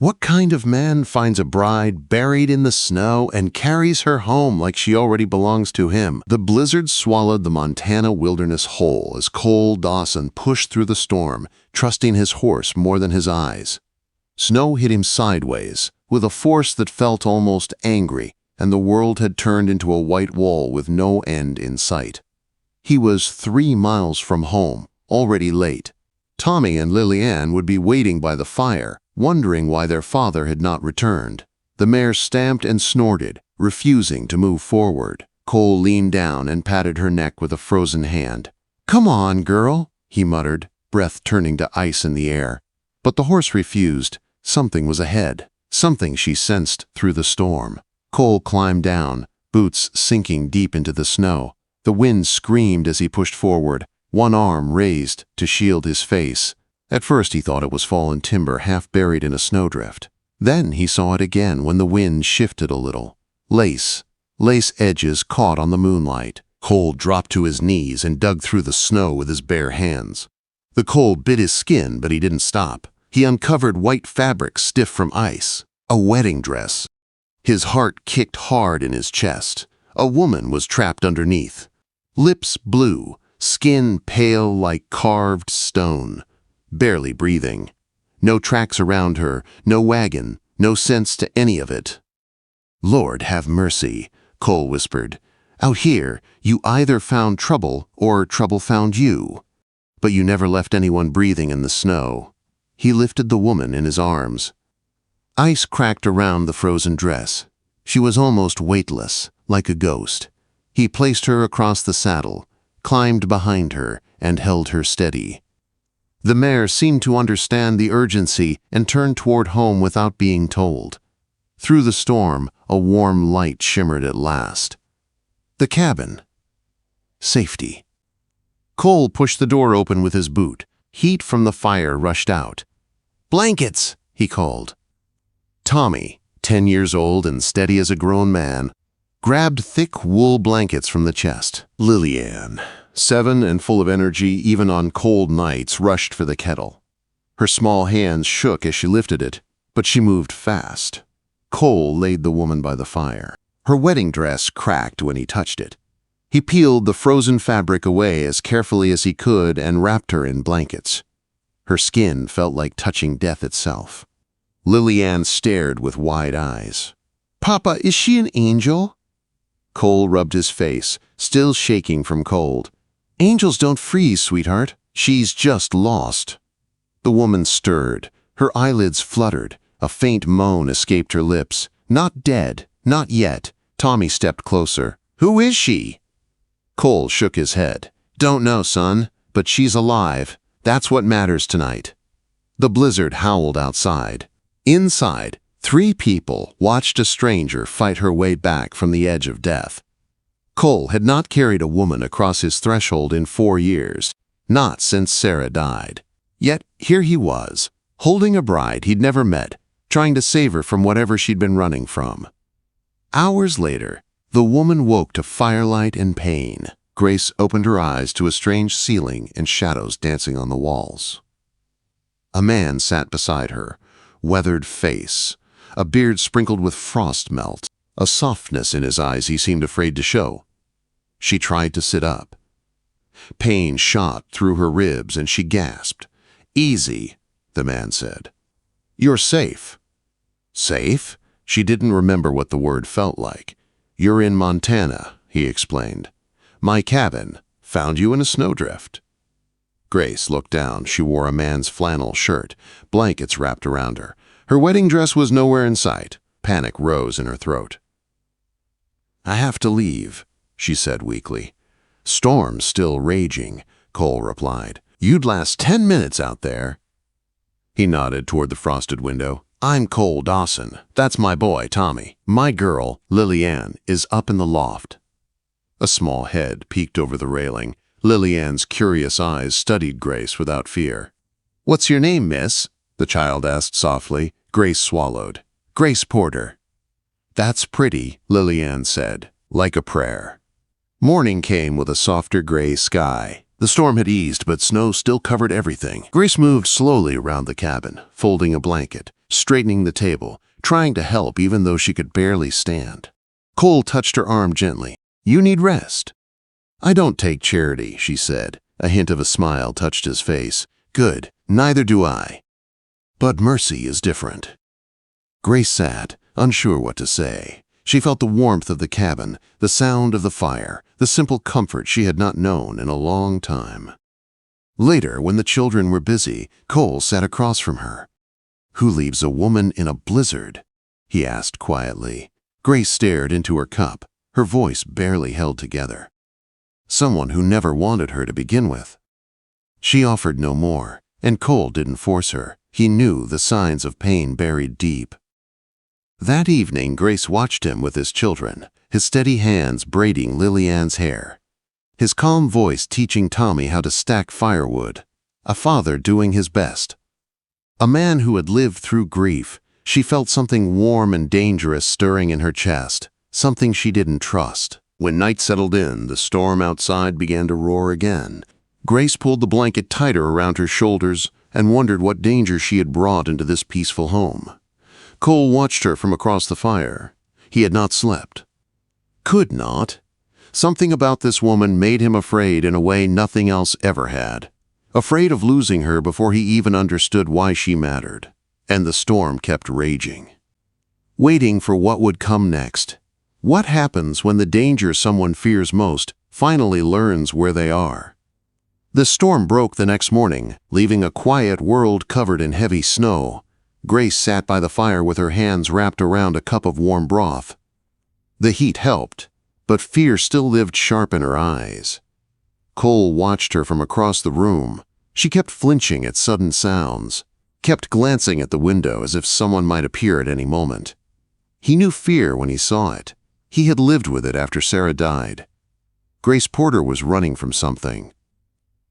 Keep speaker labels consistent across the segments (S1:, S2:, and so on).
S1: What kind of man finds a bride buried in the snow and carries her home like she already belongs to him? The blizzard swallowed the Montana wilderness whole as Cole Dawson pushed through the storm, trusting his horse more than his eyes. Snow hit him sideways, with a force that felt almost angry, and the world had turned into a white wall with no end in sight. He was 3 miles from home, already late. Tommy and Lillian would be waiting by the fire, wondering why their father had not returned. The mare stamped and snorted, refusing to move forward. Cole leaned down and patted her neck with a frozen hand. "Come on, girl," he muttered, breath turning to ice in the air. But the horse refused. Something was ahead, something she sensed through the storm. Cole climbed down, boots sinking deep into the snow. The wind screamed as he pushed forward, one arm raised to shield his face. At first he thought it was fallen timber half buried in a snowdrift. Then he saw it again when the wind shifted a little. Lace edges caught on the moonlight. Cole dropped to his knees and dug through the snow with his bare hands. The cold bit his skin, but he didn't stop. He uncovered white fabric stiff from ice, a wedding dress. His heart kicked hard in his chest. A woman was trapped underneath. Lips blue, skin pale like carved stone, barely breathing. No tracks around her, no wagon, no sense to any of it. "Lord have mercy," Cole whispered. "Out here, you either found trouble or trouble found you. But you never left anyone breathing in the snow." He lifted the woman in his arms. Ice cracked around the frozen dress. She was almost weightless, like a ghost. He placed her across the saddle, climbed behind her, and held her steady. The mare seemed to understand the urgency and turned toward home without being told. Through the storm, a warm light shimmered at last. The cabin. Safety. Cole pushed the door open with his boot. Heat from the fire rushed out. "Blankets!" he called. Tommy, 10 years old and steady as a grown man, grabbed thick wool blankets from the chest. Lillian, 7 and full of energy even on cold nights, rushed for the kettle. Her small hands shook as she lifted it, but she moved fast. Cole laid the woman by the fire. Her wedding dress cracked when he touched it. He peeled the frozen fabric away as carefully as he could and wrapped her in blankets. Her skin felt like touching death itself. Lillian stared with wide eyes. "Papa, is she an angel?" Cole rubbed his face, still shaking from cold. "Angels don't freeze, sweetheart. She's just lost." The woman stirred. Her eyelids fluttered. A faint moan escaped her lips. "Not dead. Not yet." Tommy stepped closer. "Who is she?" Cole shook his head. "Don't know, son, but she's alive. That's what matters tonight." The blizzard howled outside. Inside, 3 people watched a stranger fight her way back from the edge of death. Cole had not carried a woman across his threshold in 4 years, not since Sarah died. Yet here he was, holding a bride he'd never met, trying to save her from whatever she'd been running from. Hours later, the woman woke to firelight and pain. Grace opened her eyes to a strange ceiling and shadows dancing on the walls. A man sat beside her, weathered face, a beard sprinkled with frost melt, a softness in his eyes he seemed afraid to show. She tried to sit up. Pain shot through her ribs and she gasped. "Easy," the man said. "You're safe." Safe? She didn't remember what the word felt like. "You're in Montana," he explained. "My cabin. Found you in a snowdrift." Grace looked down. She wore a man's flannel shirt, blankets wrapped around her. Her wedding dress was nowhere in sight. Panic rose in her throat. "I have to leave," she said weakly. "Storm's still raging," Cole replied. "You'd last 10 minutes out there." He nodded toward the frosted window. "I'm Cole Dawson. That's my boy, Tommy. My girl, Lillian, is up in the loft." A small head peeked over the railing. Lillian's curious eyes studied Grace without fear. "What's your name, miss?" the child asked softly. Grace swallowed. "Grace Porter." "That's pretty," Lillian said, like a prayer. Morning came with a softer gray sky. The storm had eased, but snow still covered everything. Grace moved slowly around the cabin, folding a blanket. straightening the table, trying to help even though she could barely stand. Cole touched her arm gently. "You need rest." "I don't take charity," she said. A hint of a smile touched his face. "Good, neither do I. But mercy is different." Grace sat, unsure what to say. She felt the warmth of the cabin, the sound of the fire, the simple comfort she had not known in a long time. Later, when the children were busy, Cole sat across from her. "Who leaves a woman in a blizzard?" he asked quietly. Grace stared into her cup, her voice barely held together. "Someone who never wanted her to begin with." She offered no more, and Cole didn't force her. He knew the signs of pain buried deep. That evening, Grace watched him with his children, his steady hands braiding Lily-Ann's hair, his calm voice teaching Tommy how to stack firewood, a father doing his best. A man who had lived through grief. She felt something warm and dangerous stirring in her chest, something she didn't trust. When night settled in, the storm outside began to roar again. Grace pulled the blanket tighter around her shoulders and wondered what danger she had brought into this peaceful home. Cole watched her from across the fire. He had not slept. Could not. Something about this woman made him afraid in a way nothing else ever had. Afraid of losing her before he even understood why she mattered. And the storm kept raging. Waiting for what would come next. What happens when the danger someone fears most finally learns where they are? The storm broke the next morning, leaving a quiet world covered in heavy snow. Grace sat by the fire with her hands wrapped around a cup of warm broth. The heat helped, but fear still lived sharp in her eyes. Cole watched her from across the room. She kept flinching at sudden sounds, kept glancing at the window as if someone might appear at any moment. He knew fear when he saw it. He had lived with it after Sarah died. Grace Porter was running from something.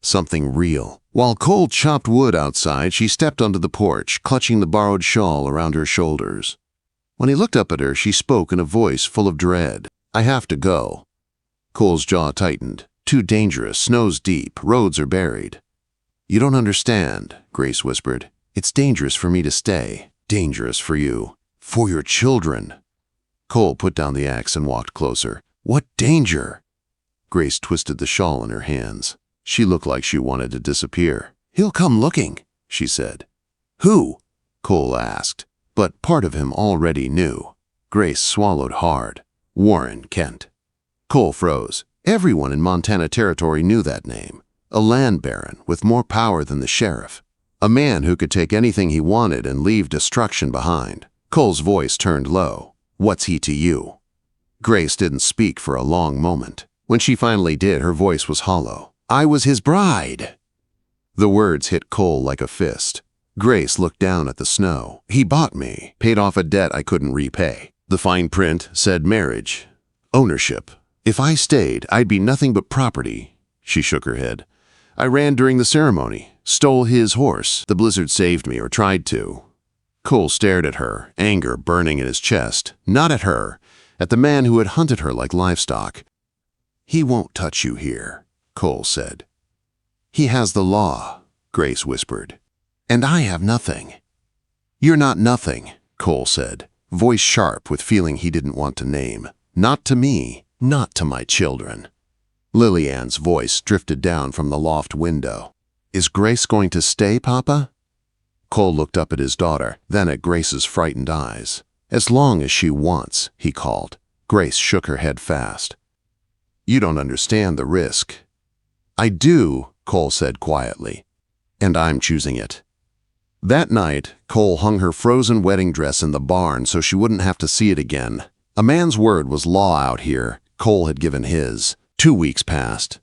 S1: Something real. While Cole chopped wood outside, she stepped onto the porch, clutching the borrowed shawl around her shoulders. When he looked up at her, she spoke in a voice full of dread. "I have to go." Cole's jaw tightened. "Too dangerous, snow's deep, roads are buried." "You don't understand," Grace whispered. "It's dangerous for me to stay. Dangerous for you. For your children." Cole put down the axe and walked closer. "What danger?" Grace twisted the shawl in her hands. She looked like she wanted to disappear. "He'll come looking," she said. "Who?" Cole asked, but part of him already knew. Grace swallowed hard. "Warren Kent." Cole froze. Everyone in Montana Territory knew that name. A land baron with more power than the sheriff. A man who could take anything he wanted and leave destruction behind. Cole's voice turned low. "What's he to you?" Grace didn't speak for a long moment. When she finally did, her voice was hollow. "I was his bride." The words hit Cole like a fist. Grace looked down at the snow. "He bought me, paid off a debt I couldn't repay. The fine print said marriage, ownership. If I stayed, I'd be nothing but property." She shook her head. "I ran during the ceremony, stole his horse. The blizzard saved me, or tried to." Cole stared at her, anger burning in his chest. Not at her, at the man who had hunted her like livestock. "He won't touch you here," Cole said. "He has the law," Grace whispered. "And I have nothing." "You're not nothing," Cole said, voice sharp with feeling he didn't want to name. "Not to me, not to my children." Lily-Ann's voice drifted down from the loft window. "Is Grace going to stay, Papa?" Cole looked up at his daughter, then at Grace's frightened eyes. "As long as she wants," he called. Grace shook her head fast. "You don't understand the risk." "I do," Cole said quietly, "and I'm choosing it." That night, Cole hung her frozen wedding dress in the barn so she wouldn't have to see it again. A man's word was law out here. Cole had given his. 2 weeks passed.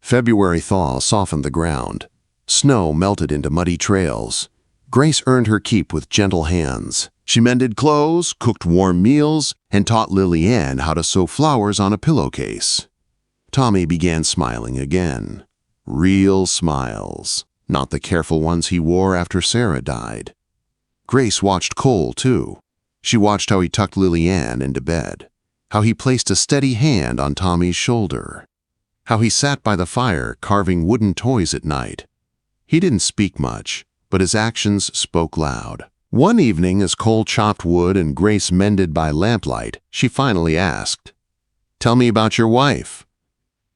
S1: February thaw softened the ground. Snow melted into muddy trails. Grace earned her keep with gentle hands. She mended clothes, cooked warm meals, and taught Lily-Ann how to sew flowers on a pillowcase. Tommy began smiling again. Real smiles, not the careful ones he wore after Sarah died. Grace watched Cole, too. She watched how he tucked Lily-Ann into bed, how he placed a steady hand on Tommy's shoulder, how he sat by the fire carving wooden toys at night. He didn't speak much, but his actions spoke loud. One evening, as Cole chopped wood and Grace mended by lamplight, she finally asked, "Tell me about your wife."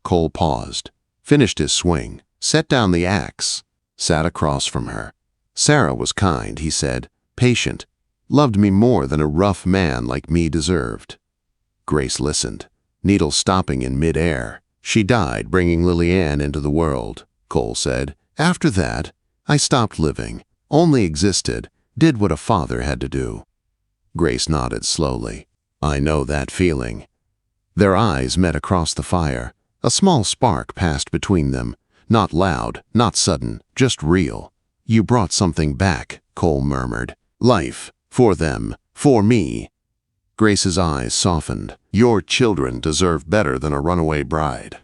S1: Cole paused, finished his swing, set down the axe, sat across from her. "Sarah was kind," he said, "patient, loved me more than a rough man like me deserved." Grace listened, needle stopping in mid-air. "She died bringing Lillian into the world," Cole said. "After that, I stopped living, only existed, did what a father had to do." Grace nodded slowly. "I know that feeling." Their eyes met across the fire. A small spark passed between them, not loud, not sudden, just real. "You brought something back," Cole murmured. "Life, for them, for me." Grace's eyes softened. "Your children deserve better than a runaway bride."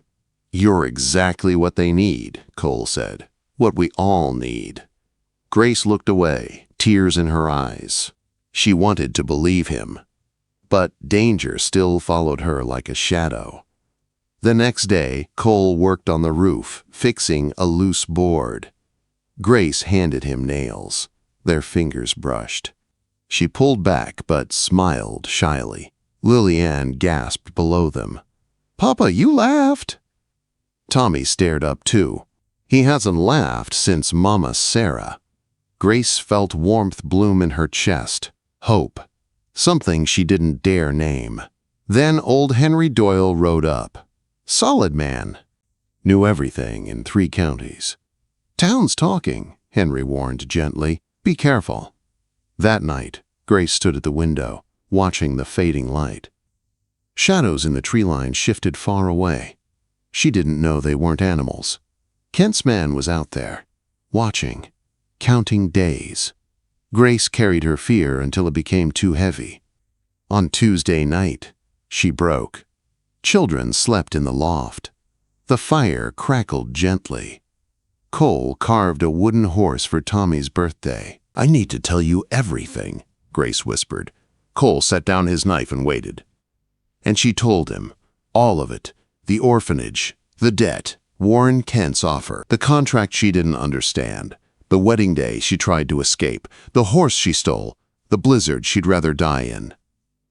S1: "You're exactly what they need," Cole said. "What we all need." Grace looked away, tears in her eyes. She wanted to believe him, but danger still followed her like a shadow. The next day, Cole worked on the roof, fixing a loose board. Grace handed him nails. Their fingers brushed. She pulled back but smiled shyly. Lillian gasped below them. "Papa, you laughed!" Tommy stared up too. He hasn't laughed since Mama Sarah. Grace felt warmth bloom in her chest. Hope. Something she didn't dare name. Then old Henry Doyle rode up. Solid man. Knew everything in 3 counties. "Town's talking," Henry warned gently. "Be careful." That night, Grace stood at the window, watching the fading light. Shadows in the tree line shifted far away. She didn't know they weren't animals. Kent's man was out there, watching, counting days. Grace carried her fear until it became too heavy. On Tuesday night, she broke. Children slept in the loft. The fire crackled gently. Cole carved a wooden horse for Tommy's birthday. "I need to tell you everything," Grace whispered. Cole set down his knife and waited. And she told him, all of it, the orphanage, the debt, Warren Kent's offer, the contract she didn't understand, the wedding day she tried to escape, the horse she stole, the blizzard she'd rather die in.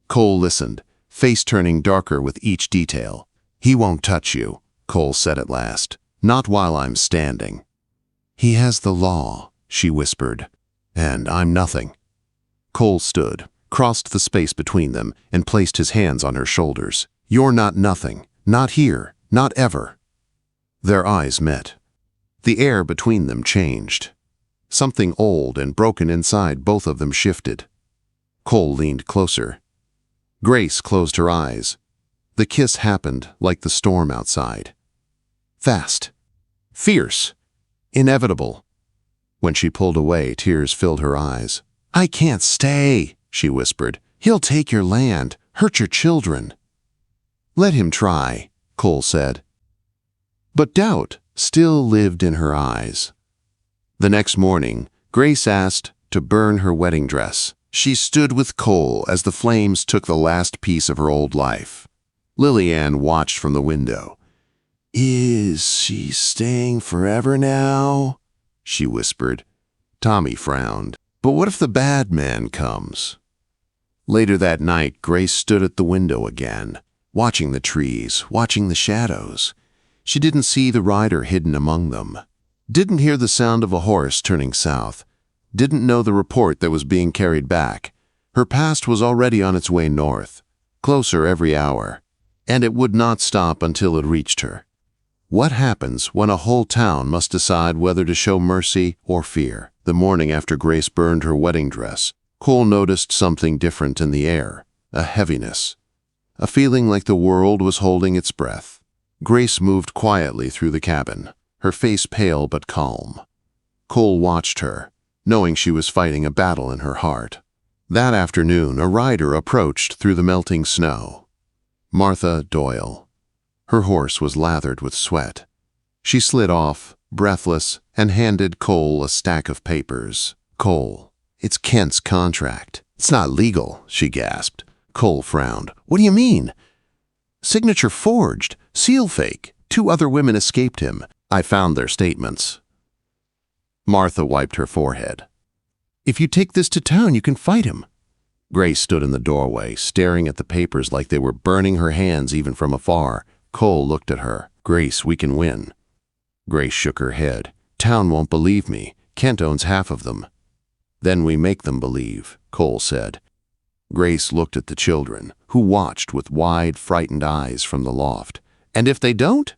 S1: Cole listened, face turning darker with each detail. "He won't touch you," Cole said at last. "Not while I'm standing." "He has the law," she whispered. "And I'm nothing." Cole stood, crossed the space between them, and placed his hands on her shoulders. "You're not nothing. Not here. Not ever." Their eyes met. The air between them changed. Something old and broken inside both of them shifted. Cole leaned closer. Grace closed her eyes. The kiss happened like the storm outside. Fast. Fierce. Inevitable. When she pulled away, tears filled her eyes. "I can't stay," she whispered. "He'll take your land, hurt your children." "Let him try," Cole said. But doubt still lived in her eyes. The next morning, Grace asked to burn her wedding dress. She stood with Cole as the flames took the last piece of her old life. Lillian watched from the window. "Is she staying forever now?" she whispered. Tommy frowned. "But what if the bad man comes?" Later that night, Grace stood at the window again, watching the trees, watching the shadows. She didn't see the rider hidden among them. Didn't hear the sound of a horse turning south. Didn't know the report that was being carried back. Her past was already on its way north, closer every hour. And it would not stop until it reached her. What happens when a whole town must decide whether to show mercy or fear? The morning after Grace burned her wedding dress, Cole noticed something different in the air, a heaviness, a feeling like the world was holding its breath. Grace moved quietly through the cabin, her face pale but calm. Cole watched her, knowing she was fighting a battle in her heart. That afternoon, a rider approached through the melting snow. Martha Doyle. Her horse was lathered with sweat. She slid off, breathless, and handed Cole a stack of papers. "Cole, it's Kent's contract. It's not legal," she gasped. Cole frowned. "What do you mean?" "Signature forged, seal fake. 2 other women escaped him. I found their statements." Martha wiped her forehead. If you take this to town, you can fight him." Grace stood in the doorway, staring at the papers like they were burning her hands even from afar. Cole looked at her. "Grace, we can win." Grace shook her head. "Town won't believe me. Kent owns half of them." "Then we make them believe," Cole said. Grace looked at the children, who watched with wide, frightened eyes from the loft. "And if they don't?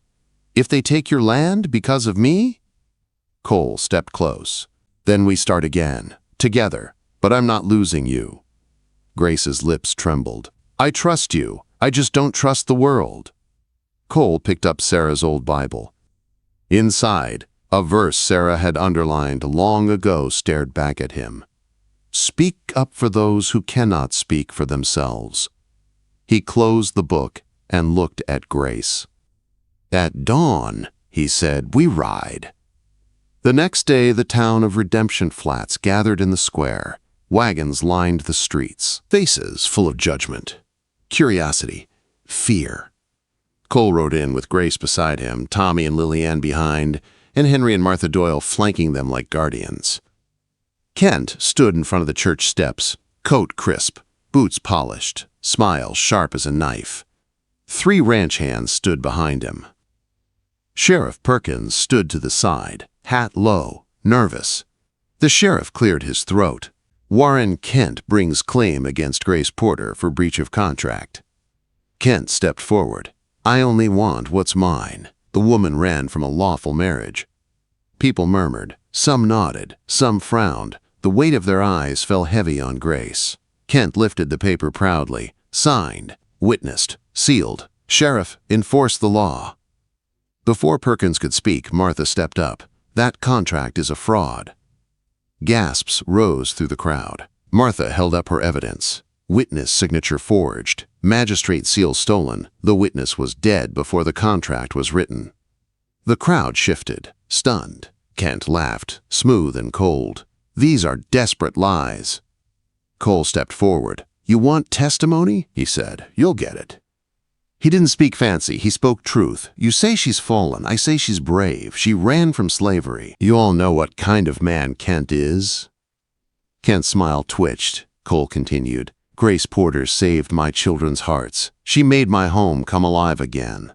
S1: If they take your land because of me?" Cole stepped close. "Then we start again, together, but I'm not losing you." Grace's lips trembled. "I trust you. I just don't trust the world." Cole picked up Sarah's old Bible. Inside, a verse Sarah had underlined long ago stared back at him. "Speak up for those who cannot speak for themselves." He closed the book and looked at Grace. "At dawn," he said, "we ride." The next day, the town of Redemption Flats gathered in the square. Wagons lined the streets, faces full of judgment, curiosity, fear. Cole rode in with Grace beside him, Tommy and Lillian behind, and Henry and Martha Doyle flanking them like guardians. Kent stood in front of the church steps, coat crisp, boots polished, smile sharp as a knife. 3 ranch hands stood behind him. Sheriff Perkins stood to the side, hat low, nervous. The sheriff cleared his throat. "Warren Kent brings claim against Grace Porter for breach of contract." Kent stepped forward. "I only want what's mine." The woman ran from a lawful marriage. People murmured. Some nodded. Some frowned. The weight of their eyes fell heavy on Grace. Kent lifted the paper proudly. Signed. Witnessed. Sealed. "Sheriff, enforce the law." Before Perkins could speak, Martha stepped up. "That contract is a fraud." Gasps rose through the crowd. Martha held up her evidence. Witness signature forged. Magistrate seal stolen. The witness was dead before the contract was written. The crowd shifted, stunned. Kent laughed, smooth and cold. "These are desperate lies." Cole stepped forward. "You want testimony?" he said. "You'll get it." He didn't speak fancy, he spoke truth. "You say she's fallen, I say she's brave. She ran from slavery. You all know what kind of man Kent is." Kent's smile twitched. Cole continued. "Grace Porter saved my children's hearts. She made my home come alive again.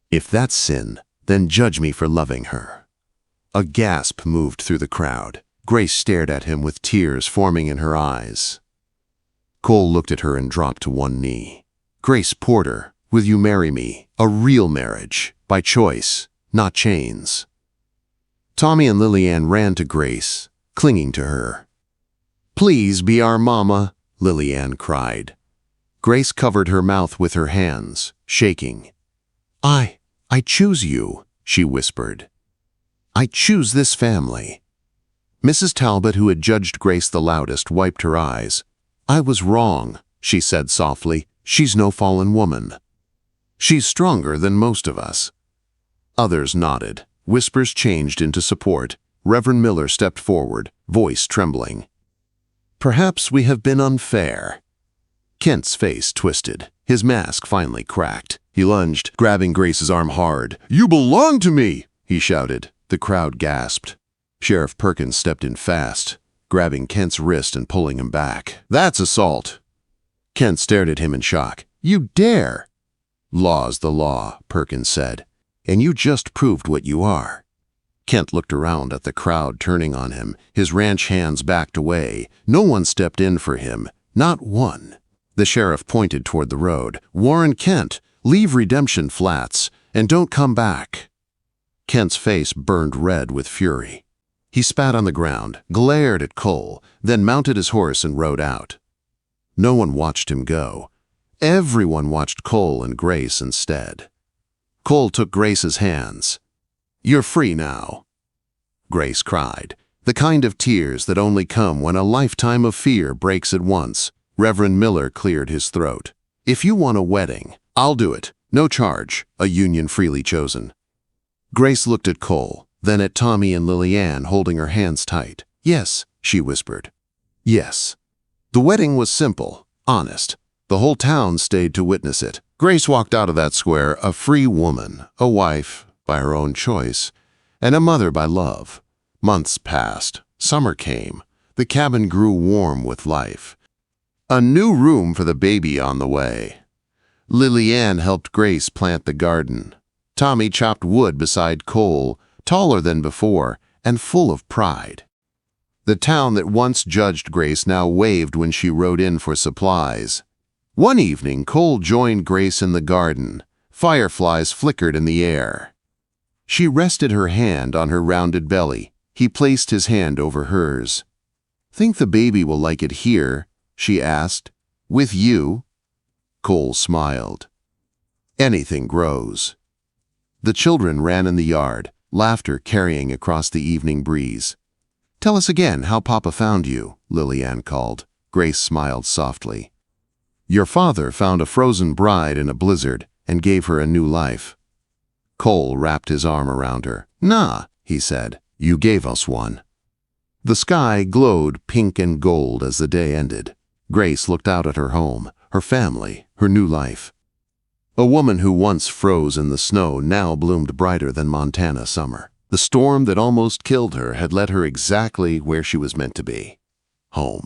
S1: If that's sin, then judge me for loving her." A gasp moved through the crowd. Grace stared at him with tears forming in her eyes. Cole looked at her and dropped to one knee. "Grace Porter, will you marry me? A real marriage, by choice, not chains." Tommy and Lillian ran to Grace, clinging to her. "Please be our mama," Lillian cried. Grace covered her mouth with her hands, shaking. I choose you," she whispered. "I choose this family." Mrs. Talbot, who had judged Grace the loudest, wiped her eyes. "I was wrong," she said softly. "She's no fallen woman. She's stronger than most of us." Others nodded. Whispers changed into support. Reverend Miller stepped forward, voice trembling. "Perhaps we have been unfair." Kent's face twisted. His mask finally cracked. He lunged, grabbing Grace's arm hard. "You belong to me!" he shouted. The crowd gasped. Sheriff Perkins stepped in fast, grabbing Kent's wrist and pulling him back. "That's assault." Kent stared at him in shock. "You dare!" "Law's the law," Perkins said. "And you just proved what you are." Kent looked around at the crowd turning on him. His ranch hands backed away. No one stepped in for him. Not one. The sheriff pointed toward the road. "Warren Kent, leave Redemption Flats, and don't come back." Kent's face burned red with fury. He spat on the ground, glared at Cole, then mounted his horse and rode out. No one watched him go. Everyone watched Cole and Grace instead. Cole took Grace's hands. "You're free now." Grace cried, the kind of tears that only come when a lifetime of fear breaks at once. Reverend Miller cleared his throat. "If you want a wedding, I'll do it. No charge, a union freely chosen." Grace looked at Cole, then at Tommy and Lillian holding her hands tight. "Yes," she whispered. "Yes." The wedding was simple, honest. The whole town stayed to witness it. Grace walked out of that square a free woman, a wife by her own choice, and a mother by love. Months passed. Summer came. The cabin grew warm with life. A new room for the baby on the way. Lillian helped Grace plant the garden. Tommy chopped wood beside Cole, taller than before and full of pride. The town that once judged Grace now waved when she rode in for supplies. One evening, Cole joined Grace in the garden. Fireflies flickered in the air. She rested her hand on her rounded belly. He placed his hand over hers. "Think the baby will like it here?" she asked. "With you?" Cole smiled. "Anything grows." The children ran in the yard, laughter carrying across the evening breeze. "Tell us again how Papa found you," Lillian called. Grace smiled softly. "Your father found a frozen bride in a blizzard and gave her a new life." Cole wrapped his arm around her. "Nah," he said, "you gave us one." The sky glowed pink and gold as the day ended. Grace looked out at her home, her family, her new life. A woman who once froze in the snow now bloomed brighter than Montana summer. The storm that almost killed her had led her exactly where she was meant to be. Home.